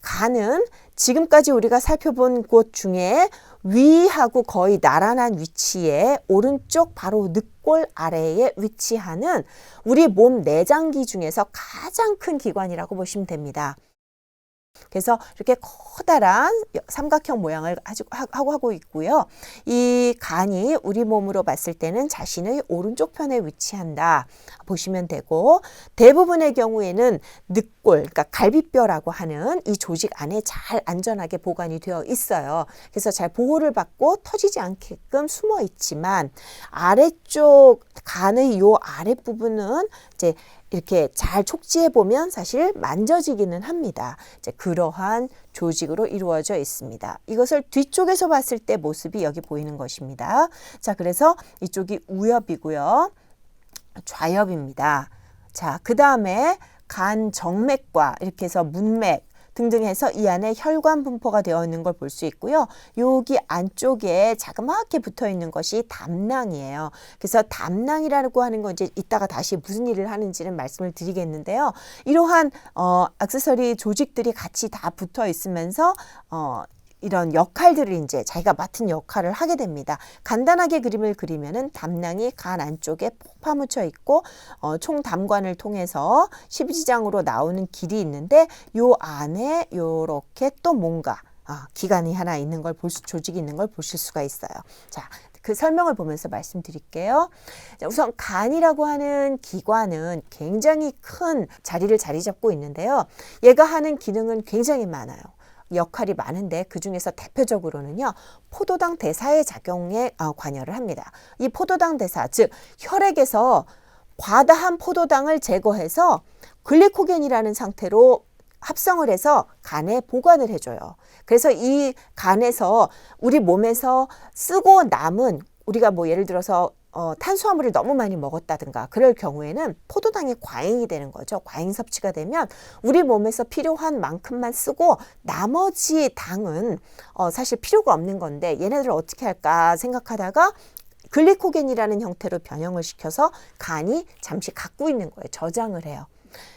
간은 지금까지 우리가 살펴본 곳 중에 위하고 거의 나란한 위치에 오른쪽 바로 늑골 아래에 위치하는 우리 몸 내장기 중에서 가장 큰 기관이라고 보시면 됩니다. 그래서 이렇게 커다란 삼각형 모양을 하고 있고요. 이 간이 우리 몸으로 봤을 때는 자신의 오른쪽 편에 위치한다 보시면 되고, 대부분의 경우에는 늑골, 그러니까 갈비뼈라고 하는 이 조직 안에 잘 안전하게 보관이 되어 있어요. 그래서 잘 보호를 받고 터지지 않게끔 숨어 있지만, 아래쪽 간의 요 아랫부분은 이제 이렇게 잘 촉지해 보면 사실 만져지기는 합니다. 이제 그러한 조직으로 이루어져 있습니다. 이것을 뒤쪽에서 봤을 때 모습이 여기 보이는 것입니다. 자, 그래서 이쪽이 우엽이고요. 좌엽입니다. 자, 그 다음에 간 정맥과 이렇게 해서 문맥 등등 해서 이 안에 혈관 분포가 되어 있는 걸 볼 수 있고요. 여기 안쪽에 자그맣게 붙어 있는 것이 담낭이에요. 그래서 담낭이라고 하는 건 이제 이따가 다시 무슨 일을 하는지는 말씀을 드리겠는데요. 이러한 액세서리 조직들이 같이 다 붙어 있으면서 이런 역할들을 이제 자기가 맡은 역할을 하게 됩니다. 간단하게 그림을 그리면은 담낭이 간 안쪽에 푹 파묻혀 있고 총담관을 통해서 십이지장으로 나오는 길이 있는데 요 안에 요렇게 또 뭔가 기관이 하나 있는 걸 조직이 있는 걸 보실 수가 있어요. 자, 그 설명을 보면서 말씀드릴게요. 우선 간이라고 하는 기관은 굉장히 큰 자리를 자리 잡고 있는데요. 얘가 하는 기능은 굉장히 많아요. 역할이 많은데 그 중에서 대표적으로는요, 포도당 대사의 작용에 관여를 합니다. 이 포도당 대사, 즉 혈액에서 과다한 포도당을 제거해서 글리코겐이라는 상태로 합성을 해서 간에 보관을 해줘요. 그래서 이 간에서 우리 몸에서 쓰고 남은, 우리가 뭐 예를 들어서 탄수화물을 너무 많이 먹었다든가 그럴 경우에는 포도당이 과잉이 되는 거죠. 과잉 섭취가 되면 우리 몸에서 필요한 만큼만 쓰고 나머지 당은 사실 필요가 없는 건데 얘네들을 어떻게 할까 생각하다가 글리코겐이라는 형태로 변형을 시켜서 간이 잠시 갖고 있는 거예요. 저장을 해요.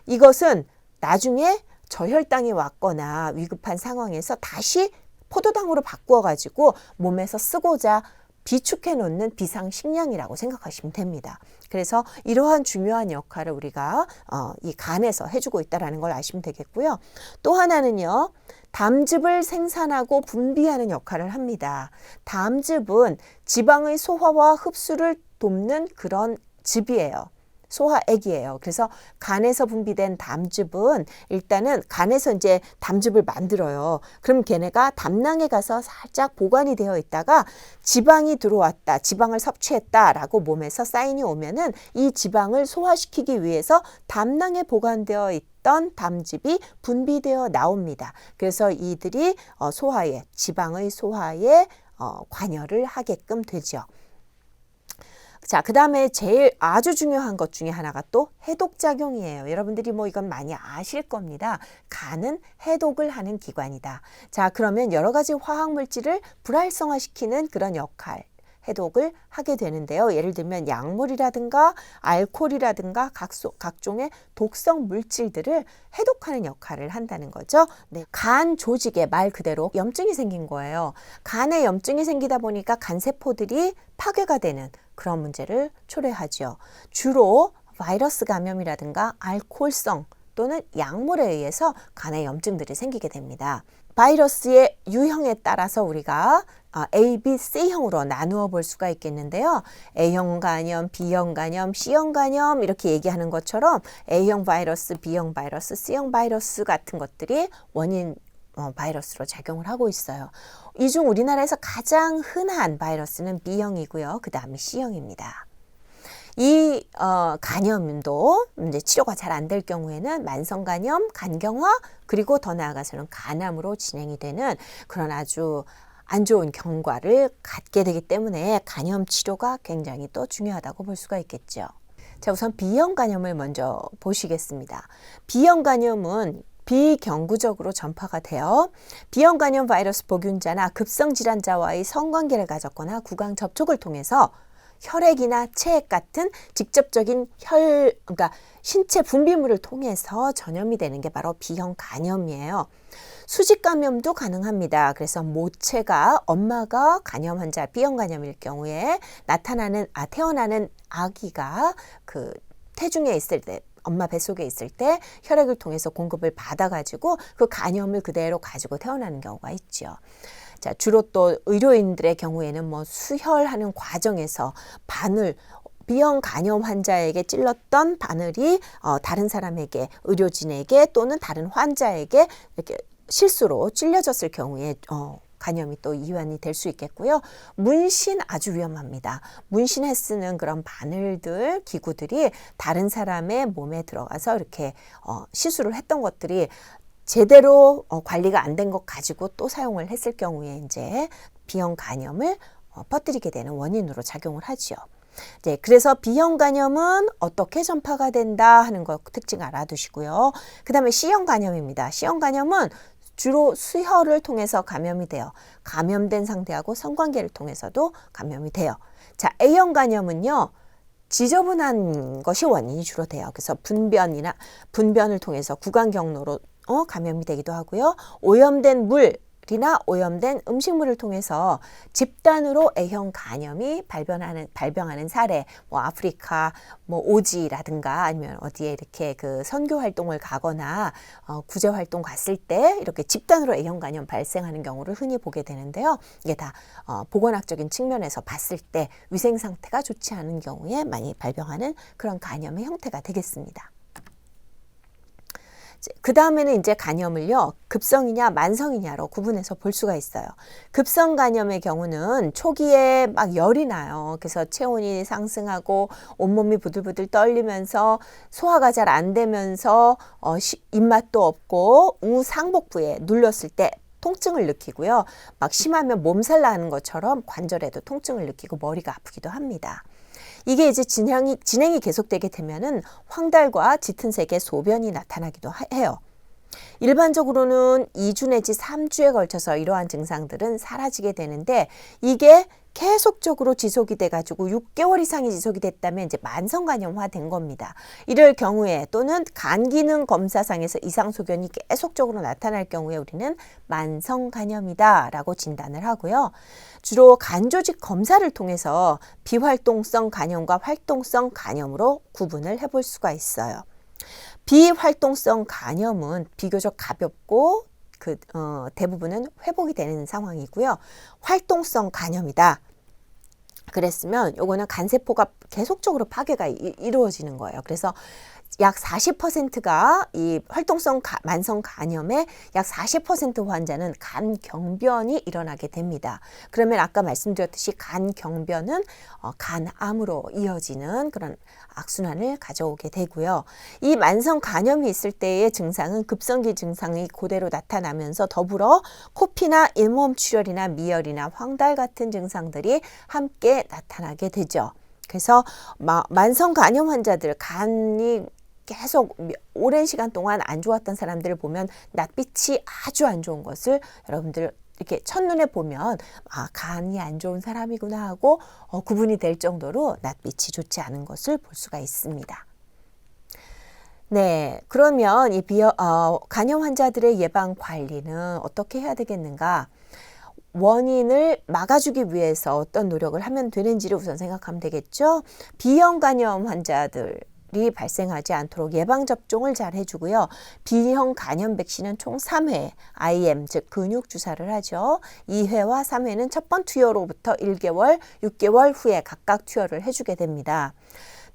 이것은 나중에 저혈당이 왔거나 위급한 상황에서 다시 포도당으로 바꾸어 가지고 몸에서 쓰고자 비축해 놓는 비상식량이라고 생각하시면 됩니다. 그래서 이러한 중요한 역할을 우리가 이 간에서 해주고 있다는 걸 아시면 되겠고요. 또 하나는요, 담즙을 생산하고 분비하는 역할을 합니다. 담즙은 지방의 소화와 흡수를 돕는 그런 즙이에요. 소화액이에요. 그래서 간에서 분비된 담즙은 일단은 간에서 이제 담즙을 만들어요. 그럼 걔네가 담낭에 가서 살짝 보관이 되어 있다가 지방이 들어왔다, 지방을 섭취했다라고 몸에서 사인이 오면은 이 지방을 소화시키기 위해서 담낭에 보관되어 있던 담즙이 분비되어 나옵니다. 그래서 이들이 소화에, 지방의 소화에 관여를 하게끔 되죠. 자, 그 다음에 제일 아주 중요한 것 중에 하나가 또 해독작용이에요. 여러분들이 뭐 이건 많이 아실 겁니다. 간은 해독을 하는 기관이다. 자, 그러면 여러 가지 화학물질을 불활성화시키는 그런 역할, 해독을 하게 되는데요. 예를 들면 약물이라든가 알코올이라든가 각종의 독성 물질들을 해독하는 역할을 한다는 거죠. 네, 간 조직에 말 그대로 염증이 생긴 거예요. 간에 염증이 생기다 보니까 간세포들이 파괴가 되는 그런 문제를 초래하죠. 주로 바이러스 감염이라든가 알코올성 또는 약물에 의해서 간에 염증들이 생기게 됩니다. 바이러스의 유형에 따라서 우리가 A, B, C형으로 나누어 볼 수가 있겠는데요. A형 간염, B형 간염, C형 간염 이렇게 얘기하는 것처럼 A형 바이러스, B형 바이러스, C형 바이러스 같은 것들이 원인 바이러스로 작용을 하고 있어요. 이 중 우리나라에서 가장 흔한 바이러스는 B형이고요. 그 다음에 C형입니다. 이 간염도 이제 치료가 잘 안 될 경우에는 만성간염, 간경화, 그리고 더 나아가서는 간암으로 진행이 되는 그런 아주 안 좋은 경과를 갖게 되기 때문에 간염 치료가 굉장히 또 중요하다고 볼 수가 있겠죠. 자, 우선 B형 간염을 먼저 보시겠습니다. B형 간염은 비경구적으로 전파가 되어 B형 간염 바이러스 보균자나 급성 질환자와의 성관계를 가졌거나 구강 접촉을 통해서 혈액이나 체액 같은 직접적인 그러니까 신체 분비물을 통해서 전염이 되는 게 바로 B형 간염이에요. 수직 감염도 가능합니다. 그래서 모체가 엄마가 간염 환자 B형 간염일 경우에 태어나는 아기가 그 태중에 있을 때 엄마 뱃속에 있을 때 혈액을 통해서 공급을 받아가지고 그 간염을 그대로 가지고 태어나는 경우가 있죠. 자, 주로 또 의료인들의 경우에는 뭐 수혈하는 과정에서 B형 간염 환자에게 찔렀던 바늘이 다른 사람에게, 의료진에게 또는 다른 환자에게 이렇게 실수로 찔려졌을 경우에 간염이 또 이완이 될 수 있겠고요. 문신 아주 위험합니다. 문신에 쓰는 그런 바늘들, 기구들이 다른 사람의 몸에 들어가서 이렇게 시술을 했던 것들이 제대로 관리가 안 된 것 가지고 또 사용을 했을 경우에 이제 B형 간염을 퍼뜨리게 되는 원인으로 작용을 하죠. 네, 그래서 B형 간염은 어떻게 전파가 된다 하는 거 특징 알아두시고요. 그 다음에 C형 간염입니다. C형 간염은 주로 수혈을 통해서 감염이 돼요. 감염된 상대하고 성관계를 통해서도 감염이 돼요. 자, A형 간염은요, 지저분한 것이 원인이 주로 돼요. 그래서 분변을 통해서 구강 경로로 감염이 되기도 하고요. 오염된 물이나 오염된 음식물을 통해서 집단으로 A형 간염이 발병하는 사례, 뭐 아프리카, 뭐 오지라든가 아니면 어디에 이렇게 그 선교 활동을 가거나 구제 활동 갔을 때 이렇게 집단으로 A형 간염 발생하는 경우를 흔히 보게 되는데요. 이게 다 보건학적인 측면에서 봤을 때 위생 상태가 좋지 않은 경우에 많이 발병하는 그런 간염의 형태가 되겠습니다. 그 다음에는 이제 간염을요, 급성이냐 만성이냐로 구분해서 볼 수가 있어요. 급성 간염의 경우는 초기에 막 열이 나요. 그래서 체온이 상승하고 온몸이 부들부들 떨리면서 소화가 잘 안 되면서 입맛도 없고 상복부에 눌렀을 때 통증을 느끼고요. 막 심하면 몸살 나는 것처럼 관절에도 통증을 느끼고 머리가 아프기도 합니다. 이게 이제 진행이 계속되게 되면은 황달과 짙은 색의 소변이 나타나기도 해요. 일반적으로는 2주 내지 3주에 걸쳐서 이러한 증상들은 사라지게 되는데 이게 계속적으로 지속이 돼가지고 6개월 이상이 지속이 됐다면 이제 만성간염화 된 겁니다. 이럴 경우에 또는 간 기능 검사상에서 이상 소견이 계속적으로 나타날 경우에 우리는 만성간염이다 라고 진단을 하고요. 주로 간조직 검사를 통해서 비활동성 간염과 활동성 간염으로 구분을 해볼 수가 있어요. 비활동성 간염은 비교적 가볍고 대부분은 회복이 되는 상황이고요. 활동성 간염이다 그랬으면 요거는 간세포가 계속적으로 파괴가 이루어지는 거예요. 그래서 약 40%가 이 활동성 만성 간염의 약 40% 환자는 간경변이 일어나게 됩니다. 그러면 아까 말씀드렸듯이 간경변은 간암으로 이어지는 그런 악순환을 가져오게 되고요. 이 만성 간염이 있을 때의 증상은 급성기 증상이 그대로 나타나면서 더불어 코피나 잇몸 출혈이나 미열이나 황달 같은 증상들이 함께 나타나게 되죠. 그래서 만성 간염 환자들, 간이 계속 오랜 시간 동안 안 좋았던 사람들을 보면 낯빛이 아주 안 좋은 것을 여러분들 이렇게 첫눈에 보면 간이 안 좋은 사람이구나 하고 구분이 될 정도로 낯빛이 좋지 않은 것을 볼 수가 있습니다. 네, 그러면 이 간염 환자들의 예방 관리는 어떻게 해야 되겠는가? 원인을 막아주기 위해서 어떤 노력을 하면 되는지를 우선 생각하면 되겠죠. B형 간염 환자들이 발생하지 않도록 예방접종을 잘 해주고요. B형 간염 백신은 총 3회 IM 즉 근육주사를 하죠. 2회와 3회는 첫 번 투여로부터 1개월, 6개월 후에 각각 투여를 해주게 됩니다.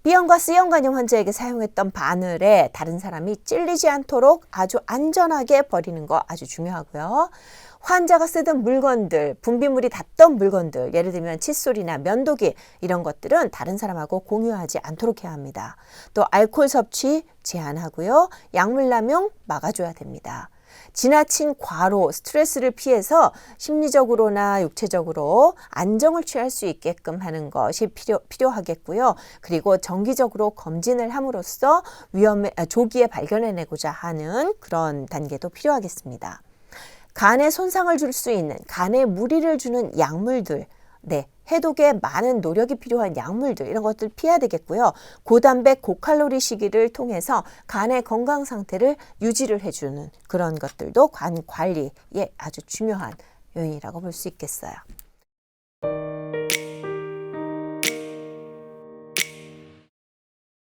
B형과 C형 간염 환자에게 사용했던 바늘에 다른 사람이 찔리지 않도록 아주 안전하게 버리는 거 아주 중요하고요. 환자가 쓰던 물건들, 분비물이 닿던 물건들, 예를 들면 칫솔이나 면도기 이런 것들은 다른 사람하고 공유하지 않도록 해야 합니다. 또 알코올 섭취 제한하고요. 약물 남용 막아줘야 됩니다. 지나친 과로, 스트레스를 피해서 심리적으로나 육체적으로 안정을 취할 수 있게끔 하는 것이 필요하겠고요. 그리고 정기적으로 검진을 함으로써 조기에 발견해내고자 하는 그런 단계도 필요하겠습니다. 간에 손상을 줄 수 있는, 간에 무리를 주는 약물들, 해독에 많은 노력이 필요한 약물들 이런 것들 피해야 되겠고요. 고단백, 고칼로리 식이를 통해서 간의 건강 상태를 유지를 해주는 그런 것들도 간 관리에 아주 중요한 요인이라고 볼 수 있겠어요.